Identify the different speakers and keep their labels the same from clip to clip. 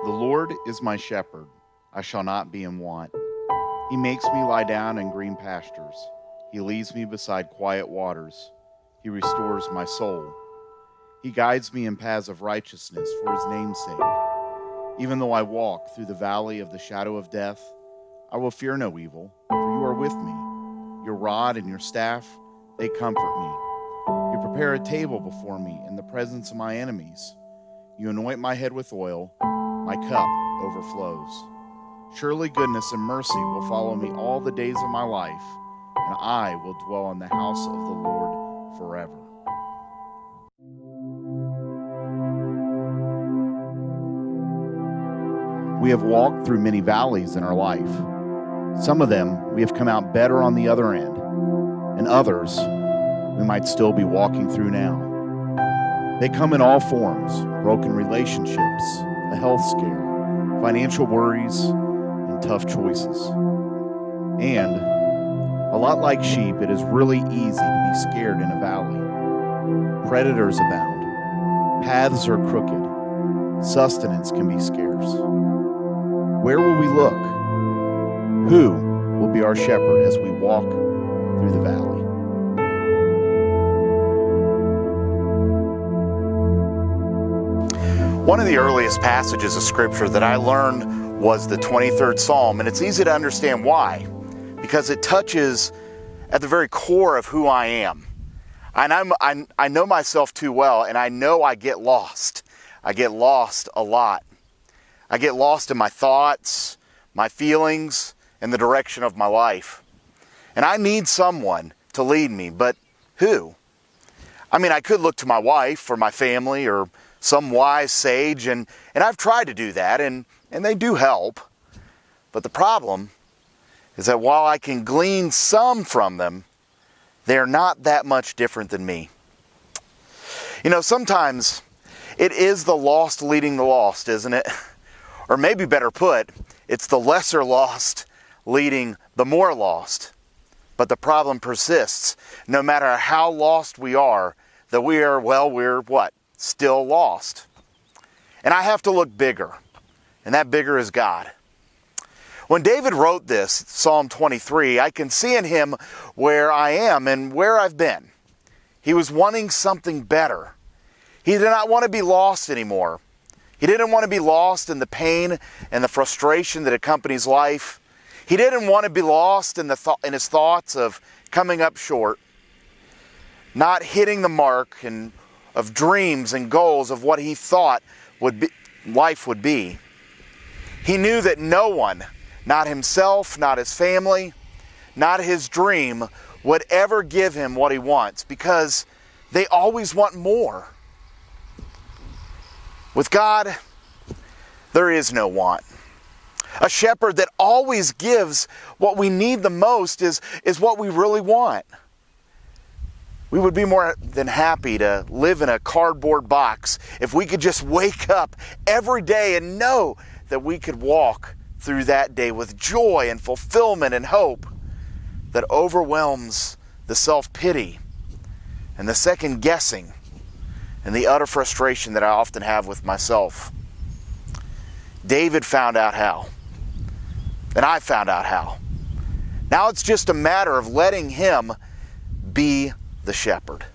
Speaker 1: The Lord is my shepherd, I shall not be in want. He makes me lie down in green pastures. He leads me beside quiet waters. He restores my soul. He guides me in paths of righteousness for his name's sake. Even though I walk through the valley of the shadow of death, I will fear no evil, for you are with me. Your rod and your staff, they comfort me. You prepare a table before me in the presence of my enemies. You anoint my head with oil, my cup overflows. Surely goodness and mercy will follow me all the days of my life, and I will dwell in the house of the Lord forever. We have walked through many valleys in our life. Some of them we have come out better on the other end, and others we might still be walking through now. They come in all forms: broken relationships, a health scare, financial worries, and tough choices. And a lot like sheep, it is really easy to be scared in a valley. Predators abound, paths are crooked, sustenance can be scarce. Where will we look? Who will be our shepherd as we walk through the valley? One of the earliest passages of Scripture that I learned was the 23rd Psalm, and it's easy to understand why, because it touches at the very core of who I am. And I know myself too well, and I know I get lost. I get lost a lot. I get lost in my thoughts, my feelings, and the direction of my life. And I need someone to lead me, but who? I mean, I could look to my wife or my family or some wise sage, and I've tried to do that, and they do help. But the problem is that while I can glean some from them, they're not that much different than me. You know, sometimes it is the lost leading the lost, isn't it? Or maybe better put, it's the lesser lost leading the more lost. But the problem persists. No matter how lost we are, that we're what? Still lost. And I have to look bigger. And that bigger is God. When David wrote this, Psalm 23, I can see in him where I am and where I've been. He was wanting something better. He did not want to be lost anymore. He didn't want to be lost in the pain and the frustration that accompanies life. He didn't want to be lost in his thoughts of coming up short, not hitting the mark and of dreams and goals of what he thought life would be. He knew that no one, not himself, not his family, not his dream, would ever give him what he wants, because they always want more. With God, there is no want. A shepherd that always gives what we need the most is what we really want. We would be more than happy to live in a cardboard box if we could just wake up every day and know that we could walk through that day with joy and fulfillment and hope that overwhelms the self-pity and the second-guessing and the utter frustration that I often have with myself. David found out how. And I found out how. Now it's just a matter of letting him be the shepherd.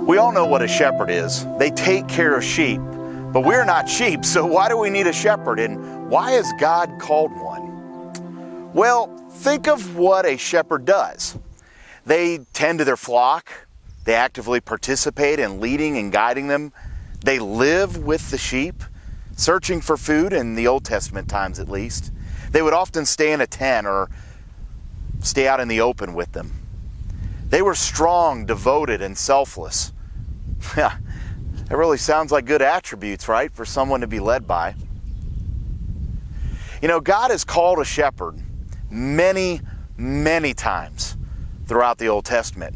Speaker 1: We all know what a shepherd is. They take care of sheep. But we're not sheep, so why do we need a shepherd? And why has God called one? Well, think of what a shepherd does. They tend to their flock. They actively participate in leading and guiding them. They live with the sheep, searching for food in the Old Testament times at least. They would often stay in a tent or stay out in the open with them. They were strong, devoted, and selfless. That really sounds like good attributes, right, for someone to be led by. You know, God has called a shepherd many, many times throughout the Old Testament,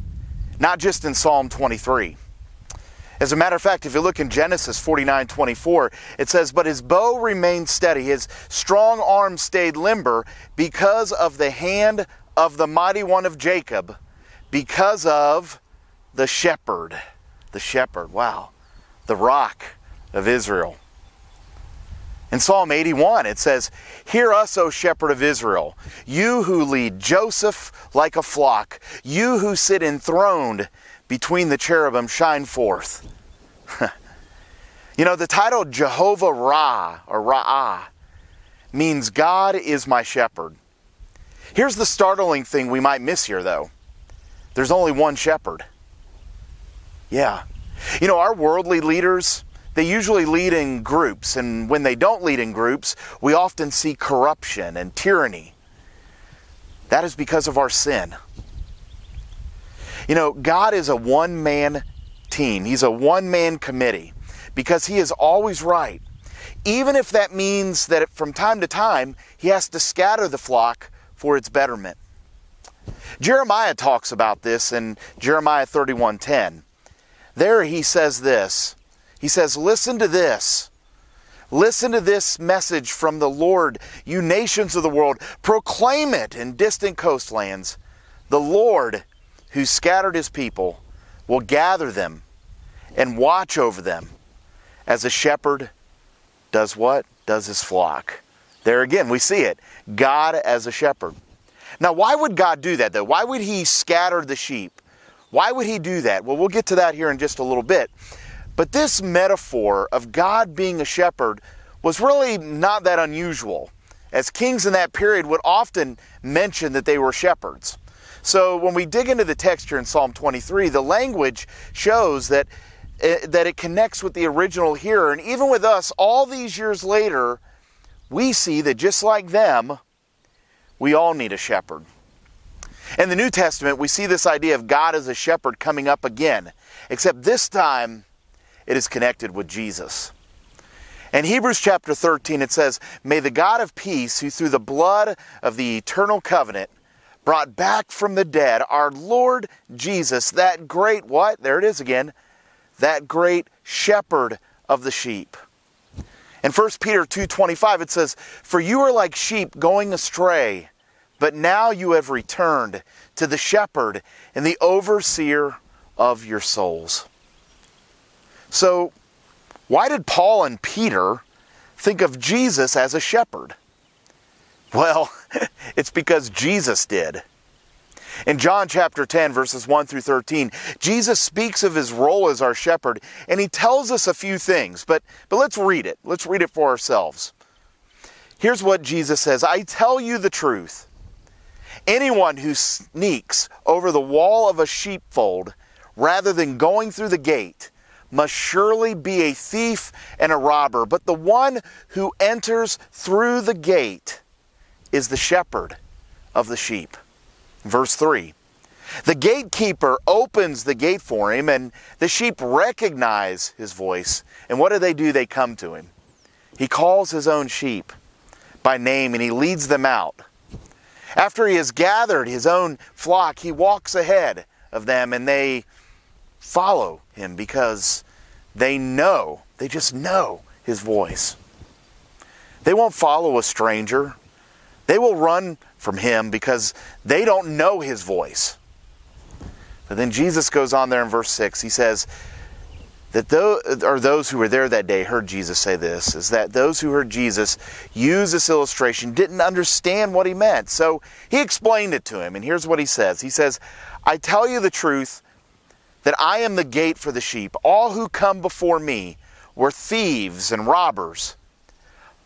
Speaker 1: not just in Psalm 23. As a matter of fact, if you look in Genesis 49:24, it says, "But his bow remained steady, his strong arm stayed limber because of the hand of the mighty one of Jacob, because of the shepherd." The shepherd, wow. The rock of Israel. In Psalm 81, it says, "Hear us, O shepherd of Israel, you who lead Joseph like a flock, you who sit enthroned between the cherubim, shine forth." You know, the title Jehovah Ra, or Ra'ah, means God is my shepherd. Here's the startling thing we might miss here, though. There's only one shepherd. Yeah. You know, our worldly leaders, they usually lead in groups, and when they don't lead in groups, we often see corruption and tyranny. That is because of our sin. You know, God is a one-man team. He's a one-man committee because He is always right. Even if that means that from time to time, He has to scatter the flock for its betterment. Jeremiah talks about this in Jeremiah 31:10. There he says this. He says, "Listen to this. Listen to this message from the Lord, you nations of the world. Proclaim it in distant coastlands. The Lord who scattered His people will gather them and watch over them as a shepherd does what? Does his flock." There again, we see it. God as a shepherd. Now, why would God do that, though? Why would He scatter the sheep? Why would He do that? Well, we'll get to that here in just a little bit. But this metaphor of God being a shepherd was really not that unusual, as kings in that period would often mention that they were shepherds. So when we dig into the text here in Psalm 23, the language shows that it connects with the original hearer. And even with us, all these years later, we see that just like them, we all need a shepherd. In the New Testament, we see this idea of God as a shepherd coming up again, except this time it is connected with Jesus. In Hebrews chapter 13, it says, "May the God of peace, who through the blood of the eternal covenant brought back from the dead our Lord Jesus, that great," what? There it is again, "that great shepherd of the sheep." In 1 Peter 2:25, it says, "For you are like sheep going astray, but now you have returned to the shepherd and the overseer of your souls." So, why did Paul and Peter think of Jesus as a shepherd? Well, it's because Jesus did. In John chapter 10, verses 1 through 13, Jesus speaks of His role as our shepherd, and He tells us a few things, but let's read it. Let's read it for ourselves. Here's what Jesus says, "I tell you the truth. Anyone who sneaks over the wall of a sheepfold rather than going through the gate must surely be a thief and a robber. But the one who enters through the gate is the shepherd of the sheep." Verse 3, "The gatekeeper opens the gate for him, and the sheep recognize his voice. And what do? They come to him. He calls his own sheep by name, and he leads them out. After he has gathered his own flock, he walks ahead of them, and they follow him because they just know his voice. They won't follow a stranger. They will run from him because they don't know his voice." But then Jesus goes on there in verse 6. He says that those who were there that day heard Jesus say this, is that those who heard Jesus use this illustration didn't understand what He meant. So He explained it to him, and here's what He says. He says, "I tell you the truth that I am the gate for the sheep. All who come before me were thieves and robbers,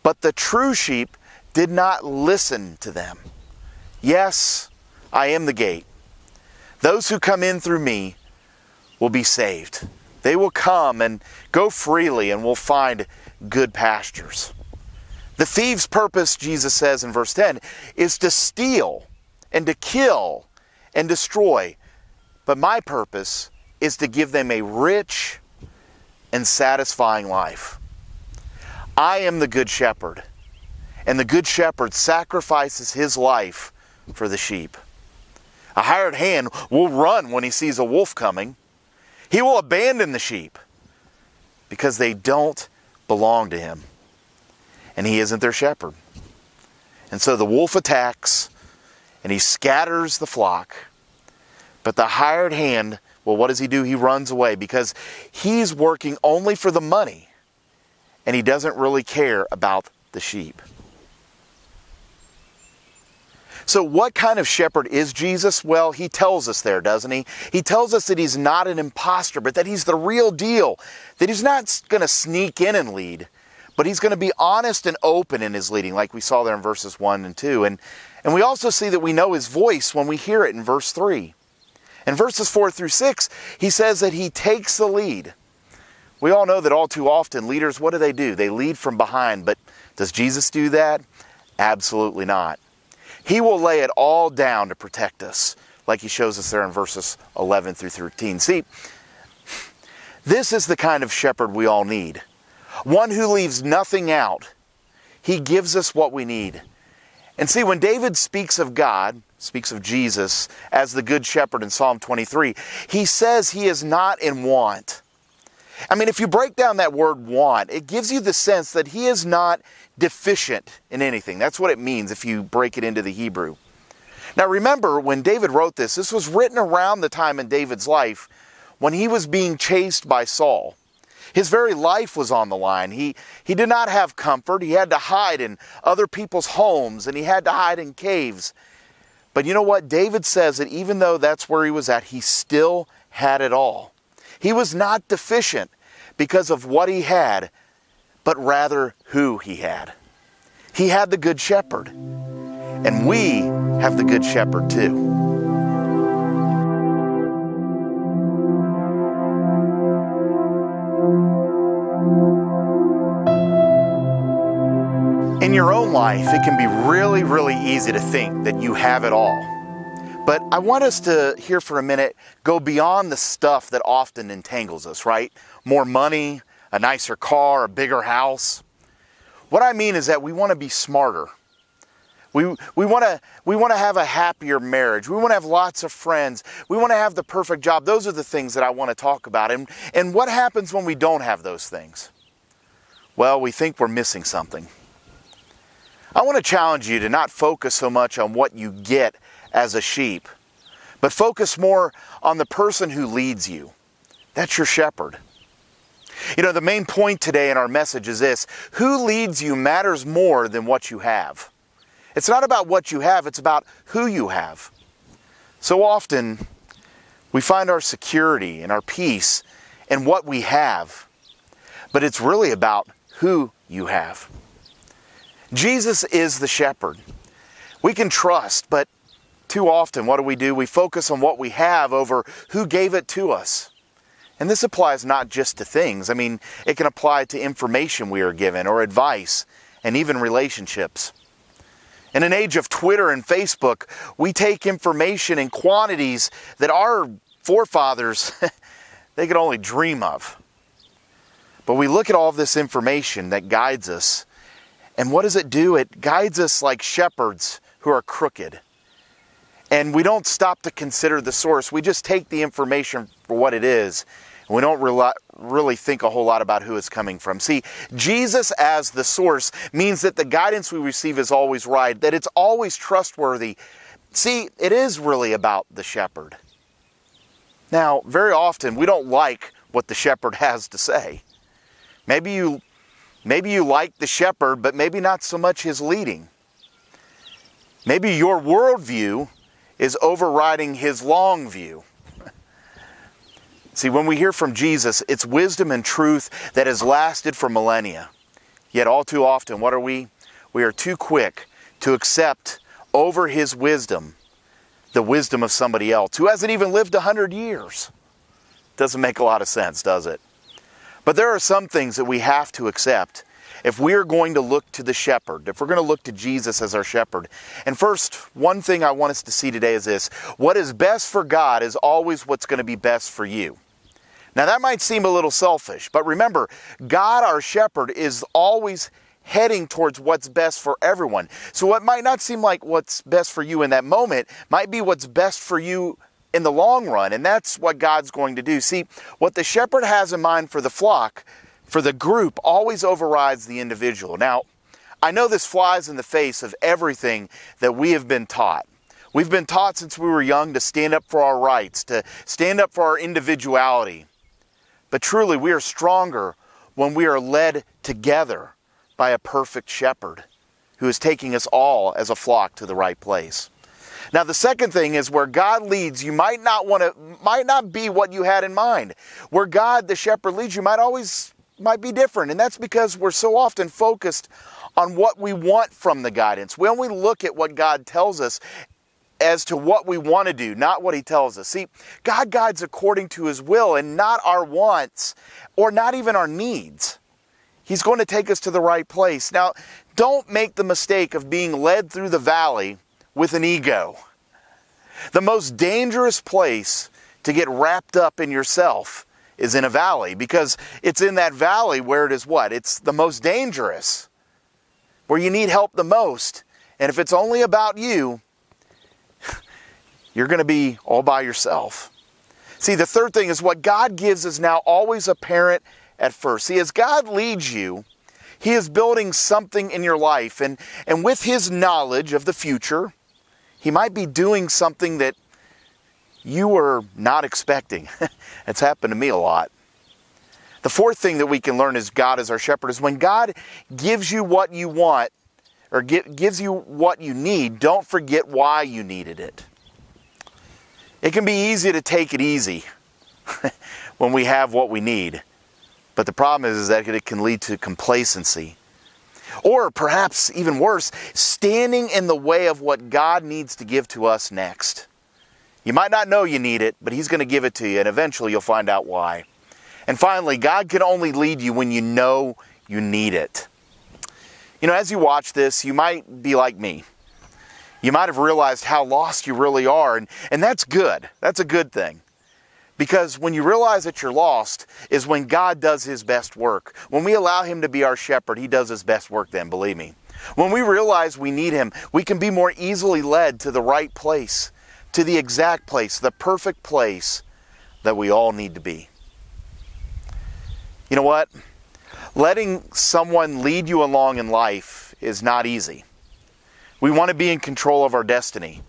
Speaker 1: but the true sheep did not listen to them. Yes, I am the gate. Those who come in through me will be saved. They will come and go freely and will find good pastures. The thief's purpose," Jesus says in verse 10, "is to steal and to kill and destroy. But my purpose is to give them a rich and satisfying life. I am the good shepherd, and the good shepherd sacrifices his life for the sheep. A hired hand will run when he sees a wolf coming. He will abandon the sheep because they don't belong to him. And he isn't their shepherd. And so the wolf attacks and he scatters the flock. But the hired hand, well, what does he do? He runs away because he's working only for the money and he doesn't really care about the sheep. So what kind of shepherd is Jesus? Well, he tells us there, doesn't he? He tells us that he's not an imposter, but that he's the real deal. That he's not going to sneak in and lead, but he's going to be honest and open in his leading, like we saw there in verses 1 and 2. And we also see that we know his voice when we hear it in verse 3. In verses 4 through 6, he says that he takes the lead. We all know that all too often leaders, what do? They lead from behind. But does Jesus do that? Absolutely not. He will lay it all down to protect us, like he shows us there in verses 11 through 13. See, this is the kind of shepherd we all need. One who leaves nothing out. He gives us what we need. And see, when David speaks of God, speaks of Jesus as the good shepherd in Psalm 23, he says he is not in want. I mean, if you break down that word want, it gives you the sense that he is not deficient in anything. That's what it means if you break it into the Hebrew. Now remember, when David wrote this was written around the time in David's life when he was being chased by Saul. His very life was on the line. He did not have comfort. He had to hide in other people's homes and he had to hide in caves. But you know what? David says that even though that's where he was at, he still had it all. He was not deficient because of what he had, but rather who he had. He had the Good Shepherd. And we have the Good Shepherd too. In your own life, it can be really, really easy to think that you have it all. But I want us to, here for a minute, go beyond the stuff that often entangles us, right? More money, a nicer car, a bigger house. What I mean is that we want to be smarter. We want to have a happier marriage. We want to have lots of friends. We want to have the perfect job. Those are the things that I want to talk about. And what happens when we don't have those things? Well, we think we're missing something. I want to challenge you to not focus so much on what you get as a sheep, but focus more on the person who leads you. That's your shepherd. You know, the main point today in our message is this: who leads you matters more than what you have. It's not about what you have, it's about who you have. So often, we find our security and our peace in what we have, but it's really about who you have. Jesus is the shepherd. We can trust, but too often, what do? We focus on what we have over who gave it to us. And this applies not just to things. I mean, it can apply to information we are given, or advice, and even relationships. In an age of Twitter and Facebook, we take information in quantities that our forefathers, they could only dream of. But we look at all of this information that guides us, and what does it do? It guides us like shepherds who are crooked. And we don't stop to consider the source. We just take the information for what it is. And we don't really think a whole lot about who it's coming from. See, Jesus as the source means that the guidance we receive is always right, that it's always trustworthy. See, it is really about the shepherd. Now, very often we don't like what the shepherd has to say. Maybe you like the shepherd, but maybe not so much his leading. Maybe your worldview is overriding his long view. See, when we hear from Jesus, it's wisdom and truth that has lasted for millennia. Yet all too often, what are we? We are too quick to accept over his wisdom the wisdom of somebody else who hasn't even lived 100 years. Doesn't make a lot of sense, does it? But there are some things that we have to accept if we're going to look to the shepherd, if we're going to look to Jesus as our shepherd. And first, one thing I want us to see today is this: what is best for God is always what's going to be best for you. Now that might seem a little selfish, but remember, God, our shepherd, is always heading towards what's best for everyone. So what might not seem like what's best for you in that moment might be what's best for you in the long run, and that's what God's going to do. See, what the shepherd has in mind for the flock for the group always overrides the individual. Now, I know this flies in the face of everything that we have been taught. We've been taught since we were young to stand up for our rights, to stand up for our individuality. But truly, we are stronger when we are led together by a perfect shepherd who is taking us all as a flock to the right place. Now, the second thing is where God leads, you might not be what you had in mind. Where God, the shepherd, leads you might be different. And that's because we're so often focused on what we want from the guidance. When we look at what God tells us as to what we want to do, not what He tells us. See, God guides according to His will and not our wants or not even our needs. He's going to take us to the right place. Now, don't make the mistake of being led through the valley with an ego. The most dangerous place to get wrapped up in yourself is in a valley, because it's in that valley where it is what? It's the most dangerous, where you need help the most. And if it's only about you, you're going to be all by yourself. See, the third thing is what God gives is now always apparent at first. See, as God leads you, He is building something in your life. And with His knowledge of the future, He might be doing something that you were not expecting. It's happened to me a lot. The fourth thing that we can learn as God as our shepherd is when God gives you what you want or gives you what you need, don't forget why you needed it. It can be easy to take it easy when we have what we need. But the problem is that it can lead to complacency. Or perhaps even worse, standing in the way of what God needs to give to us next. You might not know you need it, but He's going to give it to you, and eventually you'll find out why. And finally, God can only lead you when you know you need it. You know, as you watch this, you might be like me. You might have realized how lost you really are, and that's good. That's a good thing. Because when you realize that you're lost is when God does His best work. When we allow Him to be our shepherd, He does His best work then, believe me. When we realize we need Him, we can be more easily led to the right place, to the exact place, the perfect place that we all need to be. You know what? Letting someone lead you along in life is not easy. We want to be in control of our destiny.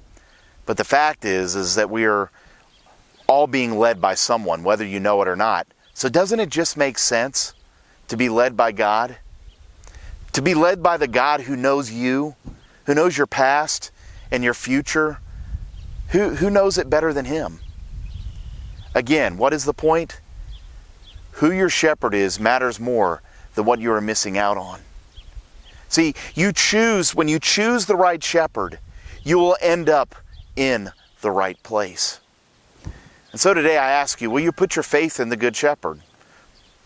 Speaker 1: But the fact is that we are all being led by someone, whether you know it or not. So doesn't it just make sense to be led by God? To be led by the God who knows you, who knows your past and your future. Who knows it better than Him? Again, what is the point? Who your shepherd is matters more than what you are missing out on. See, when you choose the right shepherd, you will end up in the right place. And so today I ask you, will you put your faith in the Good Shepherd?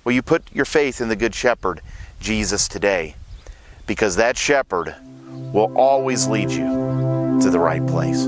Speaker 1: Will you put your faith in the Good Shepherd, Jesus, today? Because that shepherd will always lead you to the right place.